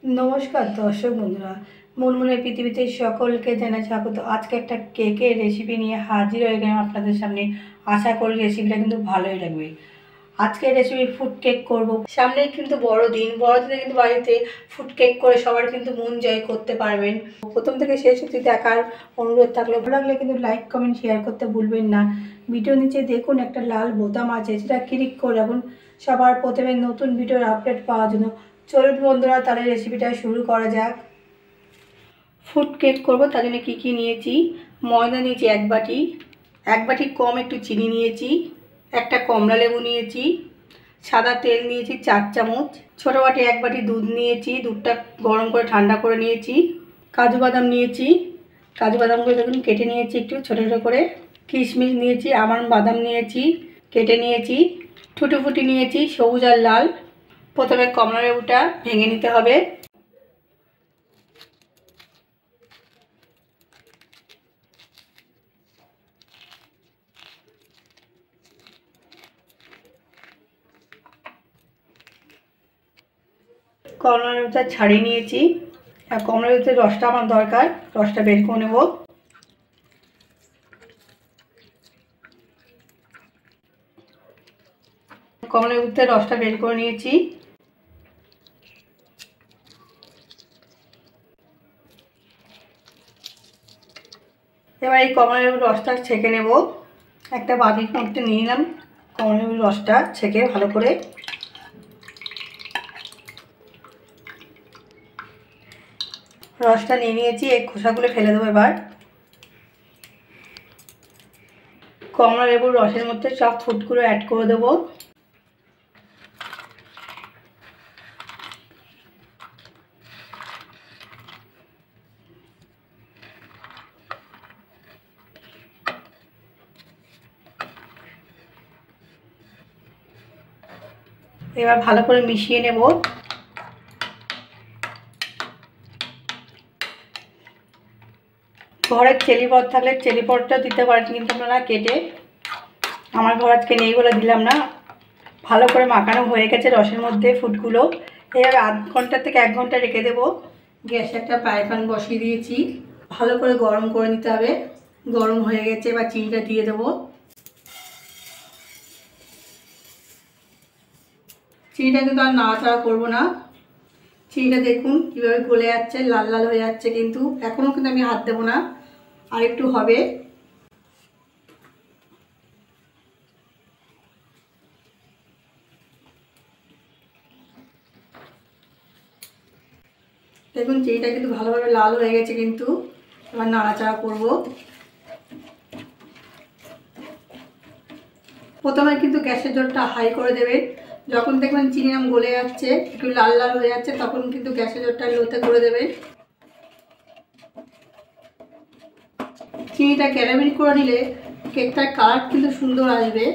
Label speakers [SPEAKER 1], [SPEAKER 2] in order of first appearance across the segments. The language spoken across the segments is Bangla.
[SPEAKER 1] नमस्कार दर्शक बंधुरा मनमने पृथिवीते सकलके जानाई स्वागत। आज के एक केकेर रेसिपि निये हाजिर हये गेलाम आपनादेर सामने। आशा करी रेसिपिटा किन्तु भालोई लागबे। आज के रेसिपि फुड केक करब। सामने किन्तु बड़ोदिन, बड़ोदिने किन्तु बाड़ीते फुड केक करे सबार किन्तु मन जय करते पारबेन। प्रथम थेके शेष अब्दि देखार अनुरोध थाकलो। भालो लागले किन्तु लाइक कमेंट शेयर करते भुलबेन ना। भिडियो नीचे देखुन एकटा लाल बोताम आछे, सेटा क्लिक करे राखुन सबार प्रथमे नतुन भिडियोर आपडेट पाওয়ার জন্য। चलुन बंधुरा ताहले रेसिपिटा शुरू करा जाक। फुड केक करब तार जोन्नो कि कि नियेछि, मयदा नियेछि एक बाटी कम एकटु चीनी नियेछि, एकटा कमला लेबू नियेछि, सादा तेल नियेछि 4 चामच, छोटो बाटी एक बाटी दूध नियेछि, दूधटा गरम करे ठंडा करे नियेछि, काजू बादाम नियेछि, काजू बादामगुलो देखुन केटे नियेछि एकटु छोटो छोटो करे, किशमिश नियेछि, आमार बादाम नियेछि केटे नियेछि, टुटुफुटी नियेछि सबुज आर लाल। प्रथमे कमला लेबुटा भेंगे निते हबे। कमला लेबुटा छाड़िये नियेछि और कमला लेबुते रसटा आमार दरकार, रसटा बेर करे नेब। कमला लेबुते रसटा बेर करे नियेछि। এবার এই কমলা লেবুর রসটা ছেঁকে নেব। একটা বাটির মধ্যে নিয়ে নিলাম কমলা লেবুর রসটা ছেঁকে ভালো করে। রসটা নিয়ে নিয়েছি, এই খোসাগুলো ফেলে দেবো। এবার কমলা লেবুর রসের মধ্যে সব ফুডগুলো অ্যাড করে দেবো। এবার ভালো করে মিশিয়ে নেব। ঘরে চেলি পট থাকলে চেলি পটটাও দিতে পারেন, কিন্তু আপনারা কেটে, আমার ঘর আজকে নেই বলে দিলাম না। ভালো করে মাখানো হয়ে গেছে রসের মধ্যে ফুডগুলো। এবার আধ ঘন্টা থেকে 1 ঘন্টা রেখে দেবো। গ্যাসে একটা ফ্রাই প্যান বসিয়ে দিয়েছি, ভালো করে গরম করে নিতে হবে। গরম হয়ে গেছে, এবার চিনিটা দিয়ে দেবো। চিনিটা কিন্তু আর নাড়াচাড়া করবো না। চিনিটা দেখুন কীভাবে গলে যাচ্ছে, লাল লাল হয়ে যাচ্ছে, কিন্তু এখনও কিন্তু আমি হাত দেবো না, আর একটু হবে। দেখুন চিনিটা কিন্তু ভালোভাবে লাল হয়ে গেছে, কিন্তু এবার নাড়াচাড়া করব। প্রথমে কিন্তু গ্যাসের জলটা হাই করে দেবেন। যখন দেখবেন চিনি নাম গলে যাচ্ছে, একটু লাল লাল হয়ে যাচ্ছে, তখন কিন্তু গ্যাসের জলটা লোতে করে দেবেন। চিনিটা ক্যারামেল করে নিলে কেকটার কালার কিন্তু সুন্দর আসবে।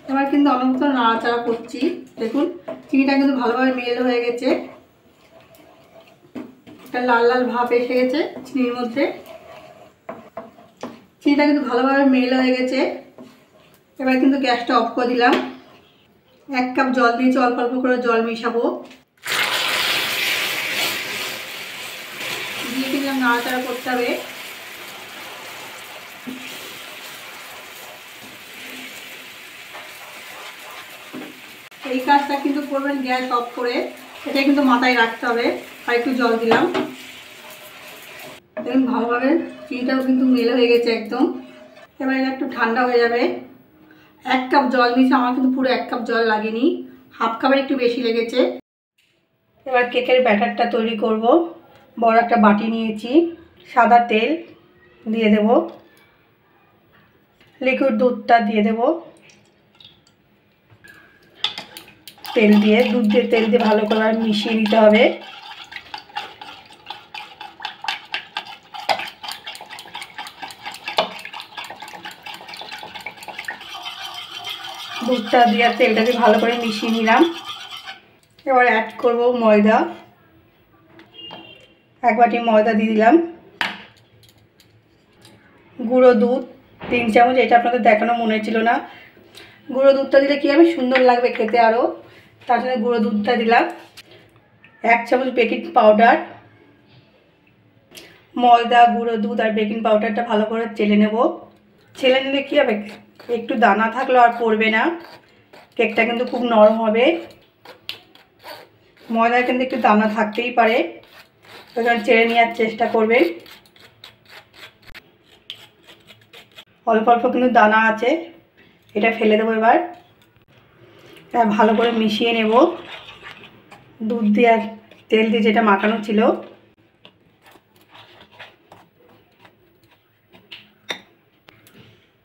[SPEAKER 1] এবার কিন্তু অনবরত নাড়াচাড়া করছি। দেখুন চিনিটা কিন্তু ভালোভাবে মেল হয়ে গেছে, একটা লাল লাল ভাব এসে গেছে চিনির মধ্যে। চিনিটা কিন্তু ভালোভাবে মেল হয়ে গেছে। এবার কিন্তু গ্যাসটা অফ করে দিলাম। 1 কাপ জল দিয়েছি, অল্প অল্প করে জল মিশাবো। দিয়ে কিন্তু নাড়াচাড়া করতে হবে। এই কাজটা কিন্তু করবেন গ্যাস অফ করে, এটা কিন্তু মাথায় রাখতে হবে। আর একটু জল দিলাম। দেখুন ভালোভাবে চিনিটাও কিন্তু মেল হয়ে গেছে একদম। এবার এটা একটু ঠান্ডা হয়ে যাবে। 1 কাপ জল দিয়েছি, আমার কিন্তু পুরো 1 কাপ জল লাগেনি, হাফ কাপের একটু বেশি লেগেছে। এবার কেকের ব্যাটারটা তৈরি করব। বড় একটা বাটি নিয়েছি, সাদা তেল দিয়ে দেব, লিকুইড দুধটা দিয়ে দেব। তেল দিয়ে দুধ দিয়ে তেল দিয়ে ভালো করে মিশিয়ে নিতে হবে। দুধটা দিয়ে তেলটাকে ভালো করে মিশিয়ে নিলাম। এবার অ্যাড করব ময়দা। 1 বাটি ময়দা দিয়ে দিলাম। গুঁড়ো দুধ 3 চামচ, এটা আপনাদের দেখানো মনে ছিল না। গুঁড়ো দুধটা দিলে কী হবে, সুন্দর লাগবে খেতে আরও, তার জন্য গুঁড়ো দুধটা দিলাম। 1 চামচ বেকিং পাউডার, ময়দা, গুঁড়ো দুধ আর বেকিং পাউডারটা ভালো করে চেলে নেব। চেলে নিলে কী হবে, একটু দানা থাকলেও আর পড়বে না, কেকটা কিন্তু খুব নরম হবে। ময়দা কিন্তু একটু দানা থাকতেই পারে, ওখানে চেলে নেওয়ার চেষ্টা করবেন। অল্প অল্প কিন্তু দানা আছে, এটা ফেলে দেবো। এবার ভালো করে মিশিয়ে নেব দুধ দিয়ে আর তেল দিয়ে যেটা মাখানো ছিল।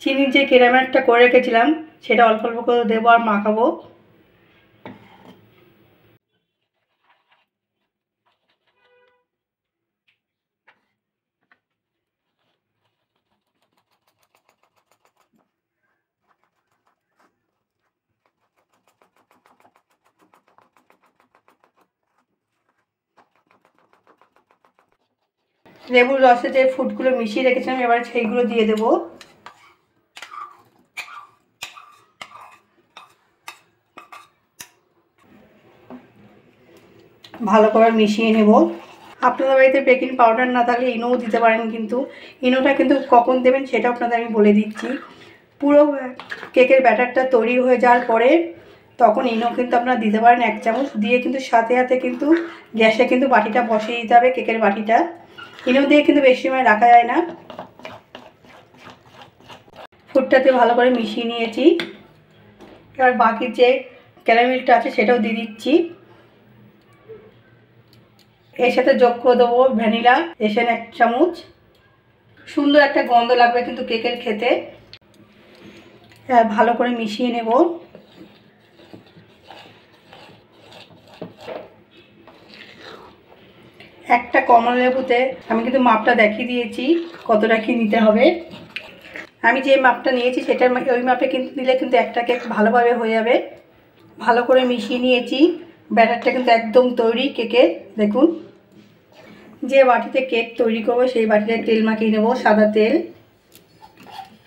[SPEAKER 1] চিনির যে ক্যারামেলটা করে রেখেছিলাম সেটা অল্প অল্প করে দেবো আর মাখাবো। লেবুর রসে যে ফুডগুলো মিশিয়ে রেখেছিলাম এবার সেইগুলো দিয়ে দেবো। ভালো করে মিশিয়ে নেব। আপনাদের বাড়িতে বেকিং পাউডার না থাকলে ইনোও দিতে পারেন, কিন্তু ইনোটা কিন্তু কখন দেবেন সেটা আপনাদের আমি বলে দিচ্ছি। পুরো কেকের ব্যাটারটা তৈরি হয়ে যাওয়ার পরে তখন ইনো কিন্তু আপনারা দিতে পারেন 1 চামচ দিয়ে, কিন্তু সাথে সাথে কিন্তু গ্যাসে কিন্তু বাটিটা বসিয়ে দিতে হবে। কেকের বাটিটা ইনো দিয়ে কিন্তু বেশি সময় রাখা যায় না। ফুডটাতে ভালো করে মিশিয়ে নিয়েছি। এবার বাকি যে ক্যারামেলটা আছে সেটাও দিয়ে দিচ্ছি। এর সাথে যোগ করে দেবো ভ্যানিলা এসেন 1 চামচ। সুন্দর একটা গন্ধ লাগবে কিন্তু কেকের খেতে। ভালো করে মিশিয়ে নেব। একটা কমলা লেবুতে আমি কিন্তু মাপটা দেখিয়ে দিয়েছি কতটা কি নিতে হবে। আমি যে মাপটা নিয়েছি সেটার ওই মাপে কিন্তু দিলে কিন্তু একটা কেক ভালোভাবে হয়ে যাবে। ভালো করে মিশিয়ে নিয়েছি। ব্যাটারটা কিন্তু একদম তৈরি কেকের। দেখুন, যে বাটিতে কেক তৈরি করবো সেই বাটিতে তেল মাখিয়ে নেব, সাদা তেল।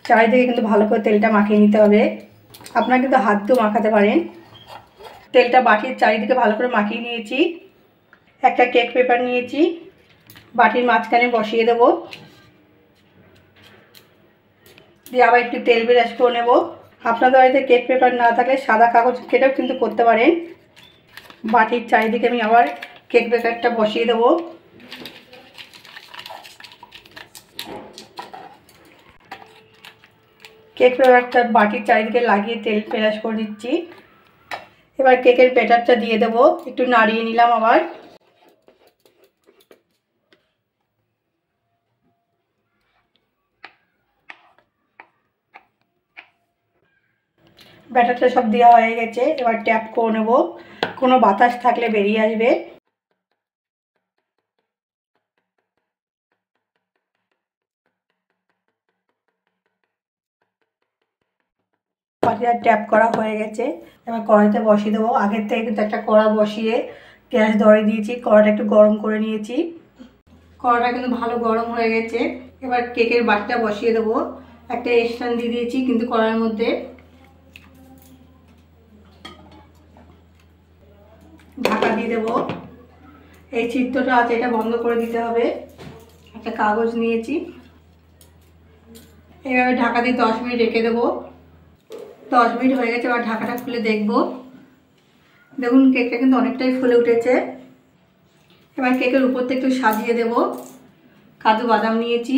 [SPEAKER 1] চারিদিকে কিন্তু ভালো করে তেলটা মাখিয়ে নিতে হবে। আপনারা কিন্তু হাত দিয়েও মাখাতে পারেন। তেলটা বাটির চারিদিকে ভালো করে মাখিয়ে নিয়েছি। একটা কেক পেপার নিয়েছি, বাটির মাঝখানে বসিয়ে দেব, দিয়ে আবার একটু তেল ব্রাশ করে নেব। আপনাদের বাড়িতে কেক পেপার না থাকলে সাদা কাগজ কেটেও কিন্তু করতে পারেন। বাটির চারিদিকে আমি আবার কেক পেপারটা বসিয়ে দেব। কেক পেপারটা বাটির চারিদিকে লাগিয়ে তেল ব্রাশ করে দিচ্ছি। এবার কেকের ব্যাটারটা দিয়ে দেব, একটু নাড়িয়ে নিলাম। আবার ব্যাটারটা সব দেওয়া হয়ে গেছে। এবার ট্যাপ করে নেব, কোনো বাতাস থাকলে বেরিয়ে আসবে। বাটিটা ট্যাপ করা হয়ে গেছে। এবার কড়াইতে বসিয়ে দেবো। আগের থেকে কিন্তু একটা কড়া বসিয়ে গ্যাস ধরে দিয়েছি, কড়াটা একটু গরম করে নিয়েছি। কড়াটা কিন্তু ভালো গরম হয়ে গেছে। এবার কেকের বাটিটা বসিয়ে দেবো। একটা স্ট্যান্ড দিয়ে দিয়েছি কিন্তু কড়াইয়ের মধ্যে। ঢাকা দিয়ে দেবো। এই চিত্রটা আছে এটা বন্ধ করে দিতে হবে। একটা কাগজ নিয়েছি, এইভাবে ঢাকা দিয়ে 10 মিনিট রেখে দেবো। 10 মিনিট হয়ে গেছে। এবার ঢাকাটা খুলে দেখব। দেখুন কেকটা কিন্তু অনেকটাই ফুলে উঠেছে। এবার কেকের উপর থেকে একটু সাজিয়ে দেব। কাজু বাদাম নিয়েছি,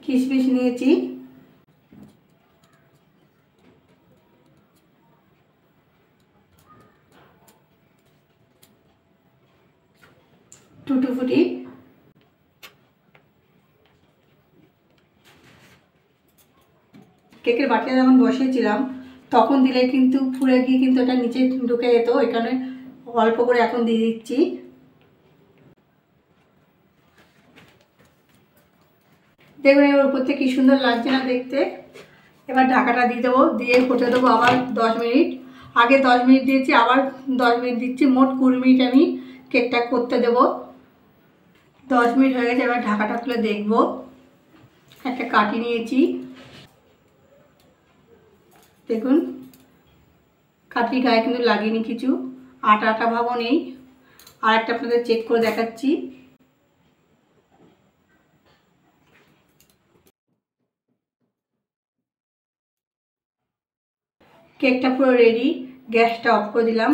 [SPEAKER 1] কিশমিশ নিয়েছি, টুটুফুটি, কেকের বাটিটা যখন বসিয়েছিলাম তখন দিলে কিন্তু পুড়ে গিয়ে কিন্তু এটা নিচে ঢুকে যেত, এখানে অল্প করে এখন দিয়ে দিচ্ছি। দেখুন এবার উপর থেকে কী সুন্দর লাগছে না দেখতে। এবার ঢাকাটা দিয়ে দেবো, দিয়ে হতে দেবো আবার 10 মিনিট। আগে 10 মিনিট দিয়েছি, আবার 10 মিনিট দিচ্ছি, মোট 20 মিনিট আমি কেকটা করতে দেবো। 10 মিনিট হয়ে গেছে। এবার ঢাকাটা খুলে দেখব। একটা কাঠি নিয়েছি, দেখুন কাঠির গায়ে কিন্তু লাগেনি কিছু, আটা আটা ভাবও নেই। আর একটা আপনাদের চেক করে দেখাচ্ছি। কেকটা পুরো রেডি। গ্যাসটা অফ করে দিলাম,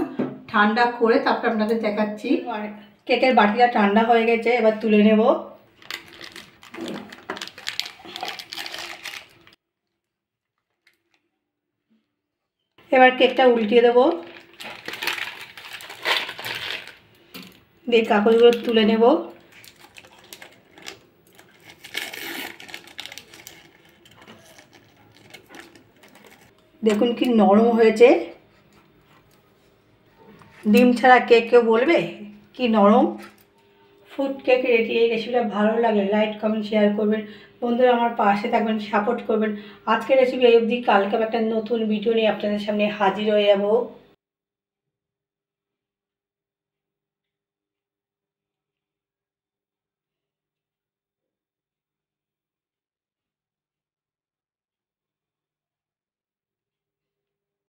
[SPEAKER 1] ঠান্ডা করে তারপর আপনাদের দেখাচ্ছি। কেকের বাটিটা ঠান্ডা হয়ে গেছে, এবার তুলে নেব। এবার কেকটা উল্টিয়ে দেবো, দিয়ে কাগজগুলো তুলে নেব। দেখুন কি নরম হয়েছে, ডিম ছাড়া কেক কেউ বলবে কি নরম। Food cake ready. এই রেসিপিটা ভালো লাগলে লাইক কমেন্ট শেয়ার করবেন, বন্ধুরা আমার পাশে থাকবেন, সাপোর্ট করবেন। আজকের রেসিপি এই অবধি, কালকে একটা নতুন ভিডিও নিয়ে আপনাদের সামনে হাজির হয়ে যাব।